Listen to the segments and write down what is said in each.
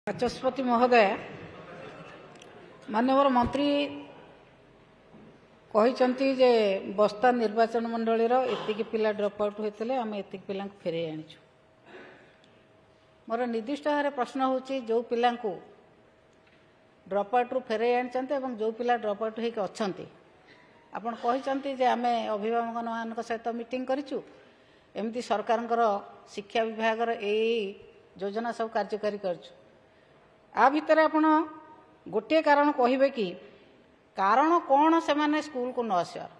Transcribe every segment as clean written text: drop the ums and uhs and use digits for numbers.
ବାଚସ୍ପତି ମହୋଦୟ, ମାନ୍ୟବର ମନ୍ତ୍ରୀ କହିଛନ୍ତି ଯେ ବସ୍ତା ନିର୍ବାଚନ ମଣ୍ଡଳୀର ଏତିକି ପିଲା ଡ୍ରପ୍ ଆଉଟ୍ ହୋଇଥିଲେ ଆମେ ଏତିକି ପିଲାଙ୍କୁ ଫେରାଇ ଆଣିଛୁ। ମୋର ନିର୍ଦ୍ଦିଷ୍ଟ ଭାବରେ ପ୍ରଶ୍ନ ହେଉଛି ଯେଉଁ ପିଲାଙ୍କୁ ଡ୍ରପ୍ ଆଉଟ୍ରୁ ଫେରାଇ ଆଣିଛନ୍ତି ଏବଂ ଯେଉଁ ପିଲା ଡ୍ରପ୍ ଆଉଟ୍ ହୋଇକି ଅଛନ୍ତି, ଆପଣ କହିଛନ୍ତି ଯେ ଆମେ ଅଭିଭାବକମାନଙ୍କ ସହିତ ମିଟିଂ କରିଛୁ, ଏମିତି ସରକାରଙ୍କର ଶିକ୍ଷା ବିଭାଗର ଏଇ ଯୋଜନା ସବୁ କାର୍ଯ୍ୟକାରୀ କରିଛୁ। आ भितर आपण गोटे कारण कहे कि कारण कौन से माने स्कूल को न आसार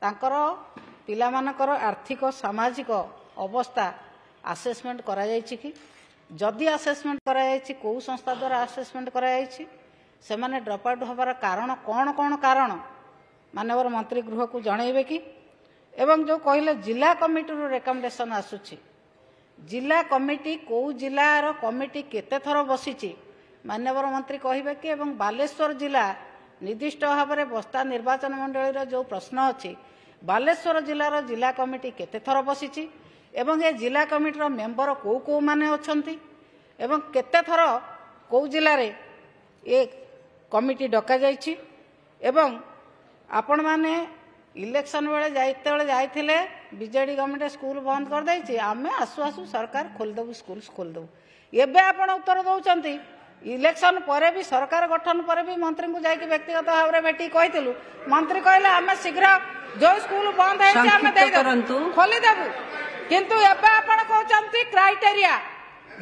तांकर पिला मानकर आर्थिक सामाजिक अवस्था आसेसमेंट करा जायछि कि जदि आसेसमेंट करा जायछि को संस्था द्वारा आसेसमेंट करा जायछि से माने ड्रप आउट होबार कारण कौन कारण माननीय मंत्री गृह को जनइबे कि एवं जो कहले जिला कमिटी रो रेकमेंडेशन आसुछि जिला कमिटी कौ जिलार कमिटी केते थर बसी माननीय मंत्री कहे कि एवं बालेश्वर जिला निर्दिष्ट भाव में बस्ता निर्वाचन मंडल जो प्रश्न अच्छी बालेश्वर जिलार जिला कमिटी केते थर बसी एवं ये जिला कमिटीर मेंबर कौ कौ माने अछंती एवं केते थर कौ जिले में ये कमिटी डका जाइछि एवं आपण माने इलेक्शन बेले जाते बीजेडी गवर्नमेंट स्कूल बंद कर देछि आमे आसु आसु सरकार खोलदेबू स्कूल खोलदेबू एबे आपण उत्तर दौरान इलेक्शन पर भी सरकार गठन पर भी मंत्री को जाकि व्यक्तिगत भाव में भेटी कही मंत्री कहले आमे शीघ्र जो स्कूल बंद है खोलीदेबू किंतु एबे आपण कहउचंती क्राइटेरिया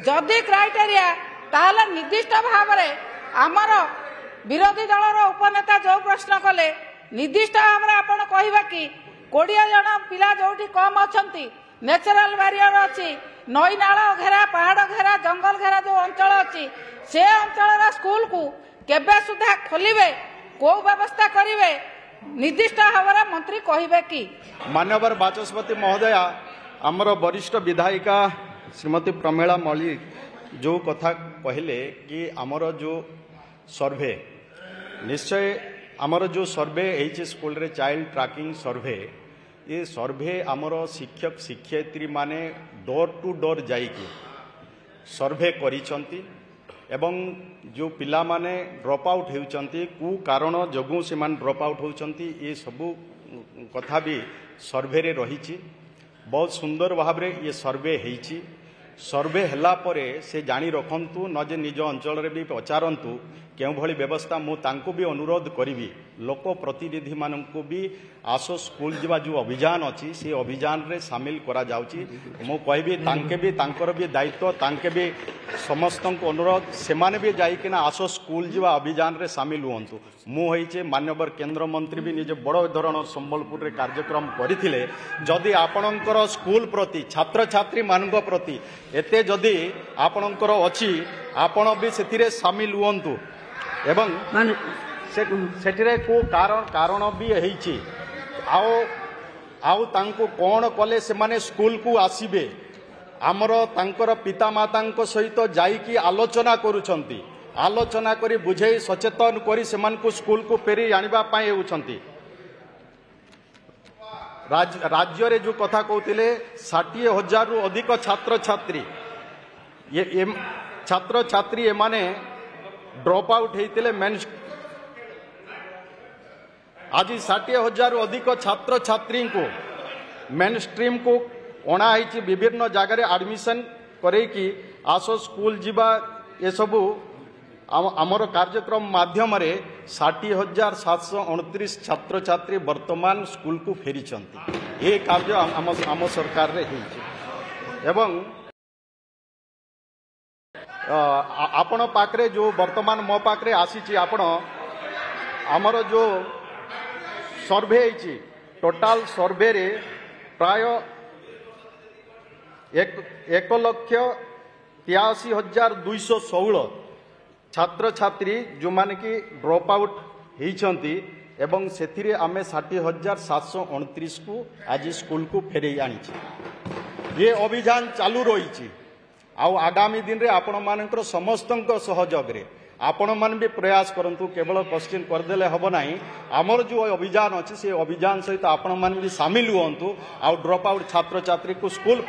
जदि क्राइटेरिया ताहले निर्दिष्ट भाव में आमर विरोधी दलर उपनेता जो प्रश्न कले निर्दिष्ट भाव में आपण कहबा कि 20 जन पिला जो कम अच्छा नेचुरल बारियर अच्छी नई नाल घेरा पहाड़ घेरा जंगल घेरा जो अंचल अच्छी से अंचल स्कूल को केबे सुधा खोलिबे को व्यवस्था करिवे निर्दिष्ट भाव में मंत्री कहबे कि माननीय बाचस्पति महोदय आमर वरिष्ठ विधायिका श्रीमती प्रमीला मल्लिक जो कथा कहले कि आमर जो सर्वे निश्चय आमर जो सर्वे एच स्कूल रे चाइल्ड ट्रैकिंग सर्वे ये सर्वे आमर शिक्षक शिक्षयित्री माने डोर टू डोर जाइकी सर्वे करिसंती एवं जो पिला माने ड्रॉप आउट होउचंती कु कारण जगु से मान ड्रॉप आउट होउचंती ये सबु कथा भी सर्वे रे रहिछि बहुत सुंदर भाव रे ये सर्वे हेइछि सर्वे हला परे से जानी रखंतु न जे निज अंचल रे भी पचारंतु केउ भली व्यवस्था मु तांको भी अनुरोध करिवि लोक प्रतिनिधि माननको भी आसो स्कूल जीवा जो अभियान अछि से अभियान रे शामिल करा जाउची मु कहबी तांके भी तांकर भी दायित्व तांके भी समस्त को अनुरोध से माने भी जाई कि ना आसो स्कूल जीवा अभियान रे शामिल हुंतु मु होइचे माननीय केंद्र मंत्री भी निजे बड़ धरण संबलपुर रे कार्यक्रम करिथिले जदि आपणकर स्कूल प्रति छात्र छात्री मानक प्रति एते जदि आपणकर अछि आपण भी सेथिरे शामिल हुंतु एवं सेठिरे को कारण भी हेइछि आउ तांको कोन कले से माने स्कूल को आसीबे आमर तांकर पिता माता सहित जाइकी आलोचना करूछंती आलोचना करी बुझे सचेतन करी से मान को स्कूल को फेरी आनिबा पाए होउछंती राज्य रे जो कथा कहतिले 60,000 रु अधिक छात्र छात्री ये छात्र छात्री एमाने ड्रॉप आउट होते मेन आज 60,000 रु अधिक छात्र छात्री को मेन स्ट्रीम को अणाई विभिन्न जगार एडमिशन करेकी आसो स्कूल जीवा ये सबू आमर कार्यक्रम माध्यम 60,729 छात्र छात्री वर्तमान स्कूल को फेरी ये कार्य आम सरकार रे एवं आपण पाखरे जो वर्तमान मो पाखरे आसी आपण आमर जो सर्वे है टोटाल सर्वे रे प्राय 1,83,216 छात्र छात्री जो माने कि ड्रॉप आउट होइछंती एवं सेथिरे आमे 60,729 को आज स्कूल को फेरे आनी ये अभियान चालू रही आउ आगामी दिन रे आपण मानकर समस्त सहयोग रे आपण मान भी प्रयास करंतु केवल क्वेश्चन करदेले हबो नाही आमर जो अभियान अछि से अभियान सहित आपण मान भी शामिल हुंतु आउ ड्रॉप आउट छात्र छात्री को स्कूल